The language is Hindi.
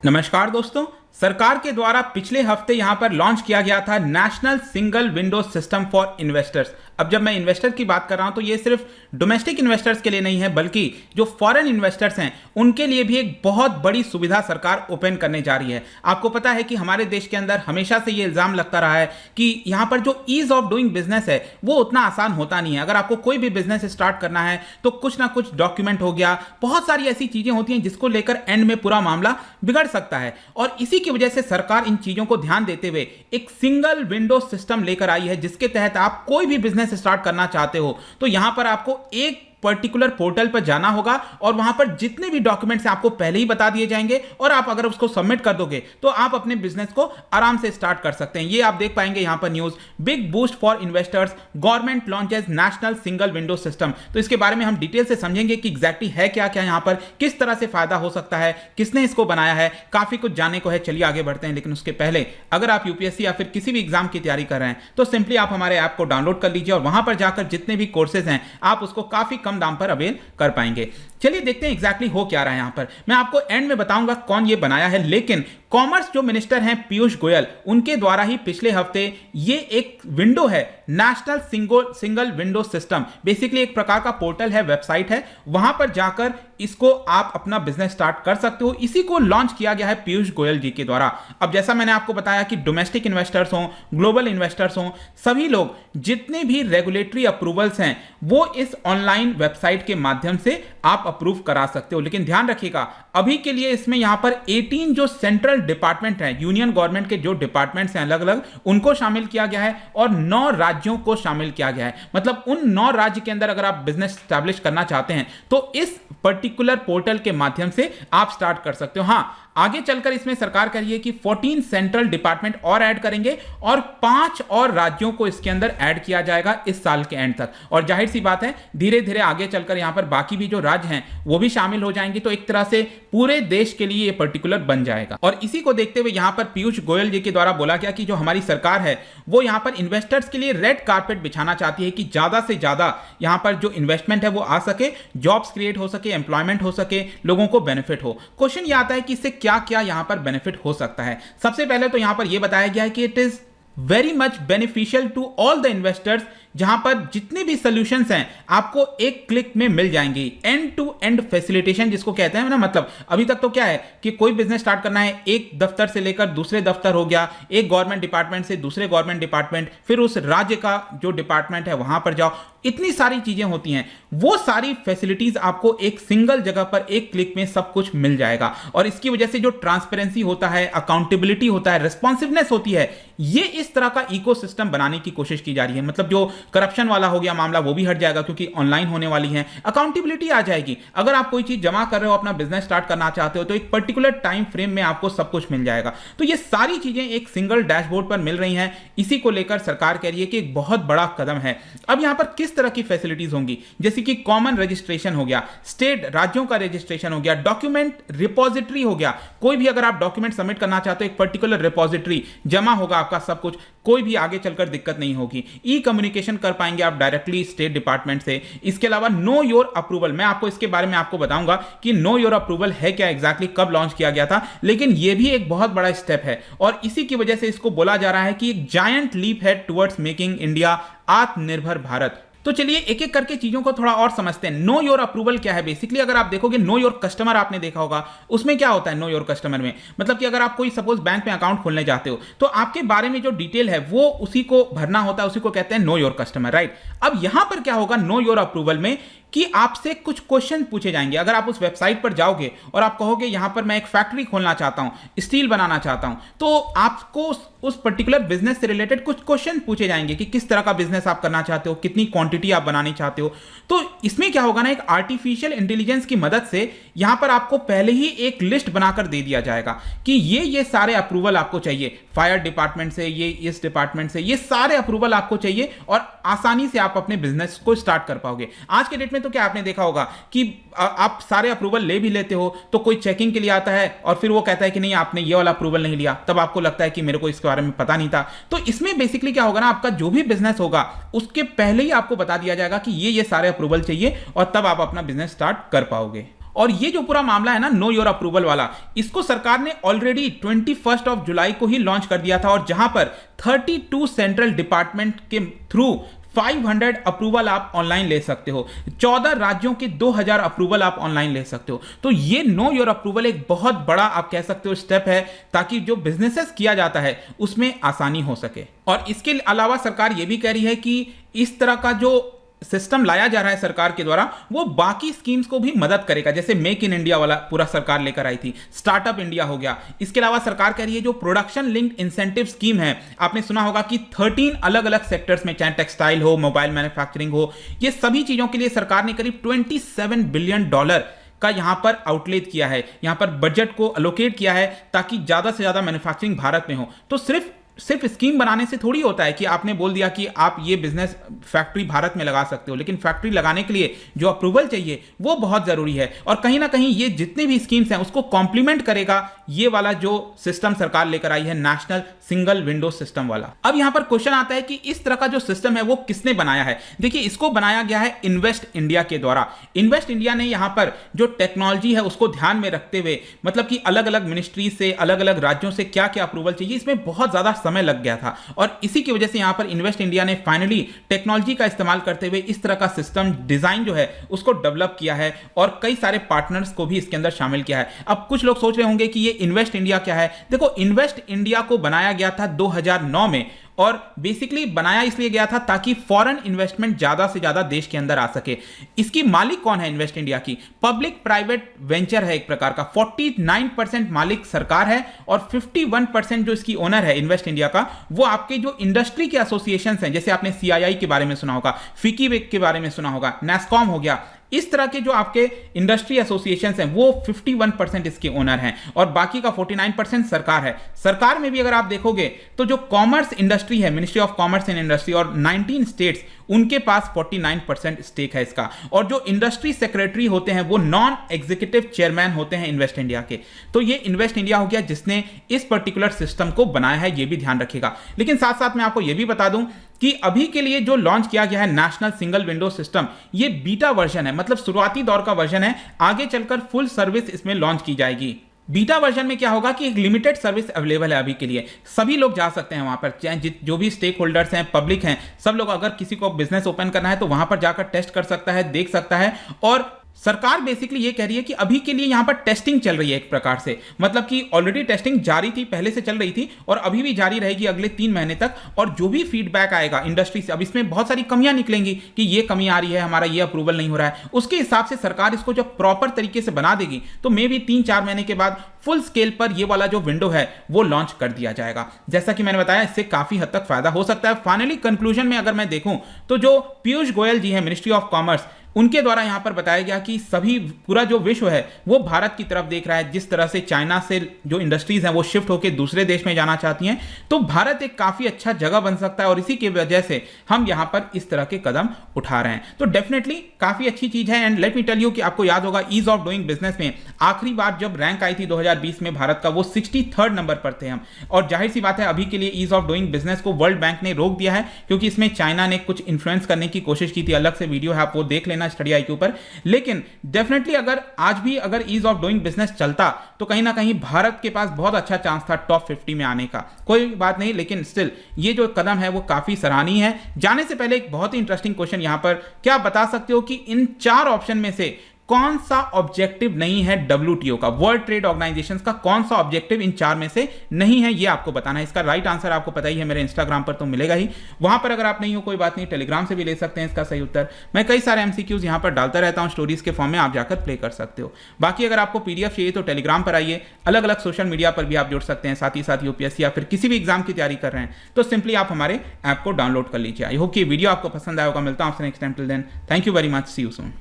नमस्कार दोस्तों, सरकार के द्वारा पिछले हफ्ते यहां पर लॉन्च किया गया था national single window system for investors. अब जब मैं इन्वेस्टर की बात कर रहा हूं तो ये सिर्फ डोमेस्टिक इन्वेस्टर्स के लिए नहीं है, बल्कि जो फॉरेन इन्वेस्टर्स हैं उनके लिए भी एक बहुत बड़ी सुविधा सरकार ओपन करने जा रही है। आपको पता है कि हमारे देश के अंदर हमेशा से ये इल्जाम लगता रहा है कि यहां पर जो ईज ऑफ डूइंग बिजनेस है वो उतना आसान होता नहीं है। अगर आपको कोई भी बिजनेस स्टार्ट करना है तो कुछ ना कुछ डॉक्यूमेंट हो गया, बहुत सारी ऐसी चीजें होती हैं जिसको लेकर एंड में पूरा मामला बिगड़ सकता है। और इसी की वजह से सरकार इन चीजों को ध्यान देते हुए एक सिंगल विंडो सिस्टम लेकर आई है, जिसके तहत आप कोई भी बिजनेस स्टार्ट करना चाहते हो तो यहां पर आपको एक पर्टिकुलर पोर्टल पर जाना होगा और वहां पर जितने भी डॉक्यूमेंट्स आपको पहले ही बता दिए जाएंगे और आप अगर उसको सबमिट कर दोगे तो आप अपने बिजनेस को आराम से स्टार्ट कर सकते हैं। ये आप देख पाएंगे यहां पर news, big boost for investors, government launches national single window system. तो इसके बारे में हम डिटेल से समझेंगे कि एग्जैक्टली है क्या क्या, यहां पर किस तरह से फायदा हो सकता है, किसने इसको बनाया है, काफी कुछ जानने को है। चलिए आगे बढ़ते हैं, लेकिन उसके पहले अगर आप यूपीएससी या फिर किसी भी एग्जाम की तैयारी कर रहे हैं तो सिंपली आप हमारे ऐप को डाउनलोड कर लीजिए और वहां पर जाकर जितने भी कोर्सेज हैं आप उसको काफी कम दाम पर अवेल कर पाएंगे। चलिए देखते हैं एग्जैक्टली हो क्या रहा है। यहां पर मैं आपको एंड में बताऊंगा कौन ये बनाया है, लेकिन कॉमर्स जो मिनिस्टर हैं पीयूष गोयल, उनके द्वारा ही पिछले हफ्ते ये एक विंडो है national single window system, basically एक प्रकार का पोर्टल है, वेबसाइट है, वहां पर जाकर इसको आप अपना बिजनेस स्टार्ट कर सकते हो। इसी को लॉन्च किया गया है पीयूष गोयल जी के द्वारा। अब जैसा मैंने आपको बताया कि डोमेस्टिक इन्वेस्टर्स हों, ग्लोबल इन्वेस्टर्स हों, सभी लोग जितने भी रेगुलेटरी अप्रूवल्स हैं वो इस ऑनलाइन वेबसाइट के माध्यम से आप अप्रूव करा सकते हो। लेकिन ध्यान रखिएगा, अभी के लिए इसमें यहां पर 18 जो सेंट्रल डिपार्टमेंट हैं, यूनियन गवर्नमेंट के जो डिपार्टमेंट्स हैं अलग अलग, उनको शामिल किया गया है और 9 राज्यों को शामिल किया गया है। मतलब उन 9 राज्य के अंदर अगर आप बिजनेस स्टैब्लिश करना चाहते हैं तो इस पर्टिकुलर पोर्टल के माध्यम से आप स्टार्ट कर सकते हो। हां, आगे चलकर इसमें सरकार कह रही है कि 14 सेंट्रल डिपार्टमेंट और ऐड करेंगे और 5 और राज्यों को इसके अंदर ऐड किया जाएगा इस साल के एंड तक। और जाहिर सी बात है धीरे धीरे आगे चलकर यहां पर बाकी भी जो राज्य हैं वो भी शामिल हो जाएंगे, तो एक तरह से पूरे देश के लिए ये पर्टिकुलर बन जाएगा। और इसी को देखते हुए यहां पर पीयूष गोयल जी के द्वारा बोला गया कि जो हमारी सरकार है वो यहां पर इन्वेस्टर्स के लिए रेड कारपेट बिछाना चाहती है कि ज्यादा से ज्यादा यहां पर जो इन्वेस्टमेंट है वो आ सके, जॉब्स क्रिएट हो सके, एम्प्लॉयमेंट हो सके, लोगों को बेनिफिट हो। क्वेश्चन ये आता है कि इससे क्या क्या यहां पर बेनिफिट हो सकता है। सबसे पहले तो यहां पर यह बताया गया है कि it is very much beneficial to all the investors, जहां पर जितने भी सॉल्यूशंस हैं आपको एक क्लिक में मिल जाएंगी। एंड टू एंड फैसिलिटेशन जिसको कहते हैं ना, मतलब अभी तक तो क्या है कि कोई बिजनेस स्टार्ट करना है, एक दफ्तर से लेकर दूसरे दफ्तर हो गया, एक गवर्नमेंट डिपार्टमेंट से दूसरे गवर्नमेंट डिपार्टमेंट, फिर उस राज्य का जो डिपार्टमेंट है वहां पर जाओ, इतनी सारी चीजें होती हैं। वो सारी फैसिलिटीज आपको एक सिंगल जगह पर एक क्लिक में सब कुछ मिल जाएगा। और इसकी वजह से जो ट्रांसपेरेंसी होता है, अकाउंटेबिलिटी होता है, रिस्पॉन्सिवनेस होती है, ये इस तरह का इकोसिस्टम बनाने की कोशिश की जा रही है। मतलब जो करप्शन वाला हो गया मामला वो भी हट जाएगा क्योंकि ऑनलाइन होने वाली है, अकाउंटेबिलिटी आ जाएगी। अगर आप कोई चीज जमा कर रहे हो, अपना बिजनेस स्टार्ट करना चाहते हो, तो एक पर्टिकुलर टाइम फ्रेम में आपको सब कुछ मिल जाएगा। तो ये सारी चीजें एक सिंगल डैशबोर्ड पर मिल रही हैं। इसी को लेकर सरकार कह रही है कि एक बहुत बड़ा कदम है। अब यहां पर किस तरह की फैसिलिटीज होंगी, जैसे कि कॉमन रजिस्ट्रेशन हो गया, स्टेट राज्यों का रजिस्ट्रेशन हो गया, डॉक्यूमेंट रिपोजिटरी हो गया, कोई भी अगर आप डॉक्यूमेंट सबमिट करना चाहते हो एक पर्टिकुलर रिपोजिटरी जमा होगा आपका सब कुछ, कोई भी आगे चलकर दिक्कत नहीं होगी। ई कम्युनिकेशन कर पाएंगे आप डायरेक्टली स्टेट डिपार्टमेंट से। इसके अलावा नो योर अप्रूवल, मैं आपको इसके बारे में आपको बताऊंगा कि नो योर अप्रूवल है क्या, एग्जैक्टली कब लॉन्च किया गया था, लेकिन यह भी एक बहुत बड़ा स्टेप है और इसी की वजह से इसको बोला जा रहा है कि एक जायंट लीप है टुवर्ड्स मेकिंग इंडिया आत्मनिर्भर भारत। तो चलिए एक एक करके चीजों को थोड़ा और समझते हैं। नो योर अप्रूवल क्या है? बेसिकली अगर आप देखोगे नो योर कस्टमर आपने देखा होगा, उसमें क्या होता है नो योर कस्टमर में, मतलब कि अगर आप कोई सपोज बैंक में अकाउंट खोलने जाते हो तो आपके बारे में जो डिटेल है वो उसी को भरना होता है, उसी को कहते हैं नो योर कस्टमर, राइट। अब यहां पर क्या होगा नो योर अप्रूवल में कि आपसे कुछ क्वेश्चन पूछे जाएंगे। अगर आप उस वेबसाइट पर जाओगे और आप कहोगे यहां पर मैं एक फैक्ट्री खोलना चाहता हूं, स्टील बनाना चाहता हूं, तो आपको उस पर्टिकुलर बिजनेस से रिलेटेड कुछ क्वेश्चन पूछे जाएंगे कि किस तरह का बिजनेस आप करना चाहते हो, कितनी क्वांटिटी आप बनानी चाहते हो। तो इसमें क्या होगा ना, एक आर्टिफिशियल इंटेलिजेंस की मदद से यहां पर आपको पहले ही एक लिस्ट बनाकर दे दिया जाएगा कि ये सारे अप्रूवल आपको चाहिए, फायर डिपार्टमेंट से, ये इस डिपार्टमेंट से, ये सारे अप्रूवल आपको चाहिए और आसानी से आप अपने बिजनेस को स्टार्ट कर पाओगे। आज के डेट में तो क्या आपने देखा होगा कि आप सारे अप्रूवल ले भी लेते हो तो कोई चेकिंग के लिए आता है और फिर वो कहता है कि नहीं आपने ये वाला अप्रूवल नहीं लिया, तब आपको लगता है कि मेरे को इसके बारे में पता नहीं था। तो इसमें बेसिकली क्या होगा ना, आपका जो भी बिजनेस होगा उसके पहले ही आपको बता दिया जाएगा कि ये सारे अप्रूवल चाहिए और तब आप अपना बिजनेस स्टार्ट कर पाओगे। और ये जो पूरा मामला है ना नो योर अप्रूवल वाला, इसको सरकार ने ऑलरेडी 21 जुलाई को ही लॉन्च कर दिया था, और जहां पर 32 सेंट्रल डिपार्टमेंट के थ्रू 500 अप्रूवल आप ऑनलाइन ले सकते हो, 14 राज्यों के 2000 अप्रूवल आप ऑनलाइन ले सकते हो। तो ये नो योर अप्रूवल एक बहुत बड़ा आप कह सकते हो स्टेप है, ताकि जो बिजनेसेस किया जाता है उसमें आसानी हो सके। और इसके अलावा सरकार ये भी कह रही है कि इस तरह का जो सिस्टम लाया जा रहा है सरकार के द्वारा, वो बाकी स्कीम्स को भी मदद करेगा, जैसे मेक इन इंडिया वाला पूरा सरकार लेकर आई थी, स्टार्टअप इंडिया हो गया। इसके अलावा सरकार कह रही है जो प्रोडक्शन लिंक्ड इंसेंटिव स्कीम है, आपने सुना होगा कि 13 अलग अलग सेक्टर्स में, चाहे टेक्सटाइल हो, मोबाइल मैन्युफैक्चरिंग हो, ये सभी चीजों के लिए सरकार ने करीब $27 बिलियन का यहां पर आउटलेट किया है, यहां पर बजट को अलोकेट किया है, ताकि ज्यादा से ज्यादा मैन्युफैक्चरिंग भारत में हो। तो सिर्फ स्कीम बनाने से थोड़ी होता है कि आपने बोल दिया कि आप ये बिजनेस फैक्ट्री भारत में लगा सकते हो, लेकिन फैक्ट्री लगाने के लिए जो अप्रूवल चाहिए वो बहुत जरूरी है। और कहीं ना कहीं ये जितने भी स्कीम्स हैं उसको कॉम्प्लीमेंट करेगा ये वाला जो सिस्टम सरकार लेकर आई है, नेशनल सिंगल विंडो सिस्टम वाला। अब यहां पर क्वेश्चन आता है कि इस तरह का जो सिस्टम है वो किसने बनाया है। देखिए, इसको बनाया गया है इन्वेस्ट इंडिया के द्वारा। इन्वेस्ट इंडिया ने यहां पर जो टेक्नोलॉजी है उसको ध्यान में रखते हुए, मतलब कि अलग अलग मिनिस्ट्री से, अलग अलग राज्यों से क्या क्या अप्रूवल चाहिए, इसमें बहुत ज्यादा समय लग गया था, और इसी की वजह से यहां पर इन्वेस्ट इंडिया ने फाइनली टेक्नोलॉजी का इस्तेमाल करते हुए इस तरह का सिस्टम डिजाइन जो है उसको डेवलप किया है, और कई सारे पार्टनर्स को भी इसके अंदर शामिल किया है। अब कुछ लोग सोच रहे होंगे कि ये इन्वेस्ट इंडिया क्या है। देखो, इन्वेस्ट इंडिया को बनाया गया था 2009 में, और बेसिकली बनाया इसलिए गया था ताकि फॉरेन इन्वेस्टमेंट ज्यादा से ज्यादा देश के अंदर आ सके। इसकी मालिक कौन है इन्वेस्ट इंडिया की? पब्लिक प्राइवेट वेंचर है एक प्रकार का। 49% मालिक सरकार है, और 51% जो इसकी ओनर है इन्वेस्ट इंडिया का, वो आपके जो इंडस्ट्री के एसोसिएशन हैं, जैसे आपने CII के बारे में सुना होगा, फिकी के बारे में सुना होगा, नेस्कॉम हो गया, इस तरह के जो आपके इंडस्ट्री एसोसिएशंस हैं वो 51% इसके ओनर हैं, और बाकी का 49% सरकार है। सरकार में भी अगर आप देखोगे तो जो कॉमर्स इंडस्ट्री है, ministry of commerce and industry, और 19 स्टेट्स, उनके पास 49% स्टेक है इसका। और जो इंडस्ट्री सेक्रेटरी होते हैं वो नॉन एग्जीक्यूटिव चेयरमैन होते हैं इन्वेस्ट इंडिया के। तो ये इन्वेस्ट इंडिया हो गया जिसने इस पर्टिकुलर सिस्टम को बनाया है, ये भी ध्यान रखिएगा। लेकिन साथ साथ मैं आपको ये भी बता दूं कि अभी के लिए जो लॉन्च किया गया है नेशनल सिंगल विंडो सिस्टम, ये बीटा वर्जन है, मतलब शुरुआती दौर का वर्जन है। आगे चलकर फुल सर्विस इसमें लॉन्च की जाएगी। बीटा वर्जन में क्या होगा कि एक लिमिटेड सर्विस अवेलेबल है अभी के लिए, सभी लोग जा सकते हैं वहां पर, चाहे जो भी स्टेक होल्डर्स हैं, पब्लिक हैं, सब लोग, अगर किसी को बिजनेस ओपन करना है तो वहां पर जाकर टेस्ट कर सकता है, देख सकता है। और सरकार बेसिकली ये कह रही है कि अभी के लिए यहां पर टेस्टिंग चल रही है एक प्रकार से, मतलब कि ऑलरेडी टेस्टिंग जारी थी, पहले से चल रही थी, और अभी भी जारी रहेगी अगले 3 महीने तक। और जो भी फीडबैक आएगा इंडस्ट्री से, अब इसमें बहुत सारी कमियां निकलेंगी कि ये कमी आ रही है, हमारा ये अप्रूवल नहीं हो रहा है, उसके हिसाब से सरकार इसको जब प्रॉपर तरीके से बना देगी तो मे भी 3-4 महीने के बाद फुल स्केल पर ये वाला जो विंडो है वो लॉन्च कर दिया जाएगा। जैसा कि मैंने बताया, इससे काफी हद तक फायदा हो सकता है। फाइनली कंक्लूजन में अगर मैं देखूं तो जो पीयूष गोयल जी हैं मिनिस्ट्री ऑफ कॉमर्स, उनके द्वारा यहां पर बताया गया कि सभी पूरा जो विश्व है वो भारत की तरफ देख रहा है। जिस तरह से चाइना से जो इंडस्ट्रीज हैं वो शिफ्ट होकर दूसरे देश में जाना चाहती हैं, तो भारत एक काफी अच्छा जगह बन सकता है, और इसी की वजह से हम यहां पर इस तरह के कदम उठा रहे हैं। तो डेफिनेटली काफी अच्छी चीज है। And let me tell you कि आपको याद होगा ईज ऑफ डूइंग बिजनेस में आखिरी बार जब रैंक आई थी 2020 में भारत का, वो 63rd नंबर पर थे हम। और जाहिर सी बात है अभी के लिए ईज ऑफ डूइंग बिजनेस को वर्ल्ड बैंक ने रोक दिया है, क्योंकि इसमें चाइना ने कुछ इन्फ्लुएंस करने की कोशिश की थी। अलग से वीडियो है, आप वो देख लेना स्टडी आई के ऊपर। लेकिन डेफिनेटली अगर आज भी अगर ईज ऑफ डूइंग बिजनेस चलता तो कहीं ना कहीं भारत के पास बहुत अच्छा चांस था टॉप 50 में आने का। कोई बात नहीं, लेकिन स्टिल ये जो कदम है वो काफी सराहनीय है। जाने से पहले एक बहुत ही इंटरेस्टिंग क्वेश्चन यहां पर, क्या आप बता सकते हो कि इन 4 ऑप्शन में से कौन सा ऑब्जेक्टिव नहीं है WTO का, वर्ल्ड ट्रेड ऑर्गेनाइजेशन का? कौन सा ऑब्जेक्टिव इन 4 में से नहीं है, ये आपको बताना है। इसका राइट आंसर आपको पता ही है, मेरे इंस्टाग्राम पर तो मिलेगा ही। वहां पर अगर आप नहीं हो कोई बात नहीं, टेलीग्राम से भी ले सकते हैं इसका सही उत्तर। मैं कई सारे MCQs यहां पर डालता रहता हूं स्टोरीज के फॉर्म में, आप जाकर प्ले कर सकते हो। बाकी अगर आपको PDF चाहिए तो टेलीग्राम पर आइए, अलग अलग सोशल मीडिया पर भी आप जुड़ सकते हैं। साथ ही साथ UPSC या फिर किसी भी एग्जाम की तैयारी कर रहे हैं तो सिंपली आप हमारे ऐप को डाउनलोड कर लीजिए। आई होप कि वीडियो आपको पसंद आया होगा। मिलता हूं आपसे next time. Till then, thank you very much, see you soon.